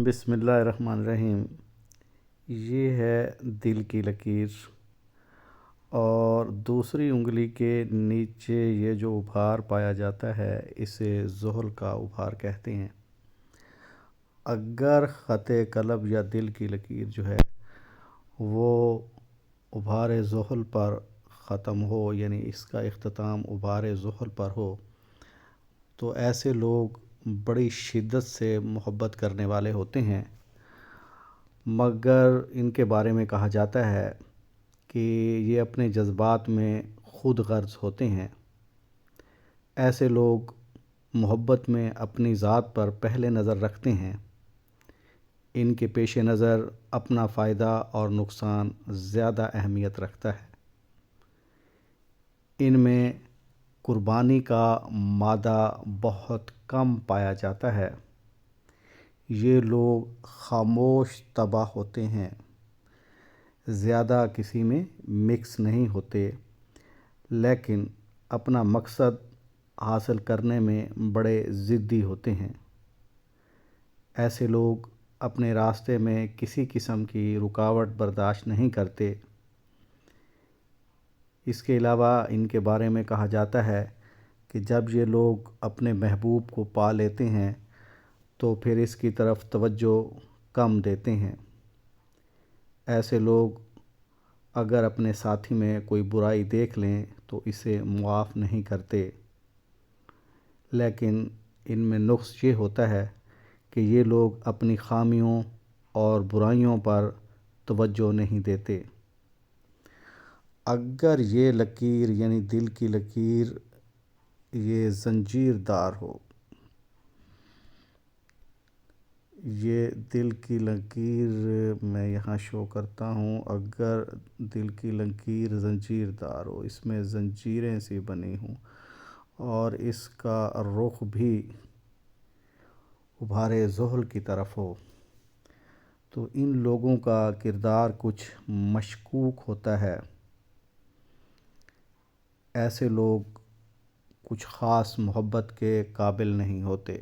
بسم اللہ الرحمن الرحیم۔ یہ ہے دل کی لکیر، اور دوسری انگلی کے نیچے یہ جو ابھار پایا جاتا ہے اسے زحل کا ابھار کہتے ہیں۔ اگر خط قلب یا دل کی لکیر جو ہے وہ ابھار زحل پر ختم ہو، یعنی اس کا اختتام ابھار زحل پر ہو، تو ایسے لوگ بڑی شدت سے محبت کرنے والے ہوتے ہیں، مگر ان کے بارے میں کہا جاتا ہے کہ یہ اپنے جذبات میں خود غرض ہوتے ہیں۔ ایسے لوگ محبت میں اپنی ذات پر پہلے نظر رکھتے ہیں۔ ان کے پیش نظر اپنا فائدہ اور نقصان زیادہ اہمیت رکھتا ہے۔ ان میں قربانی کا مادہ بہت کم پایا جاتا ہے۔ یہ لوگ خاموش طبع ہوتے ہیں، زیادہ کسی میں مکس نہیں ہوتے، لیکن اپنا مقصد حاصل کرنے میں بڑے ضدی ہوتے ہیں۔ ایسے لوگ اپنے راستے میں کسی قسم کی رکاوٹ برداشت نہیں کرتے۔ اس کے علاوہ ان کے بارے میں کہا جاتا ہے کہ جب یہ لوگ اپنے محبوب کو پا لیتے ہیں تو پھر اس کی طرف توجہ کم دیتے ہیں۔ ایسے لوگ اگر اپنے ساتھی میں کوئی برائی دیکھ لیں تو اسے معاف نہیں کرتے، لیکن ان میں نقص یہ ہوتا ہے کہ یہ لوگ اپنی خامیوں اور برائیوں پر توجہ نہیں دیتے۔ اگر یہ لکیر یعنی دل کی لکیر یہ زنجیر دار ہو، یہ دل کی لکیر میں یہاں شو کرتا ہوں، اگر دل کی لکیر زنجیر دار ہو، اس میں زنجیریں سی بنی ہوں اور اس کا رخ بھی ابھار زحل کی طرف ہو، تو ان لوگوں کا کردار کچھ مشکوک ہوتا ہے۔ ایسے لوگ کچھ خاص محبت کے قابل نہیں ہوتے۔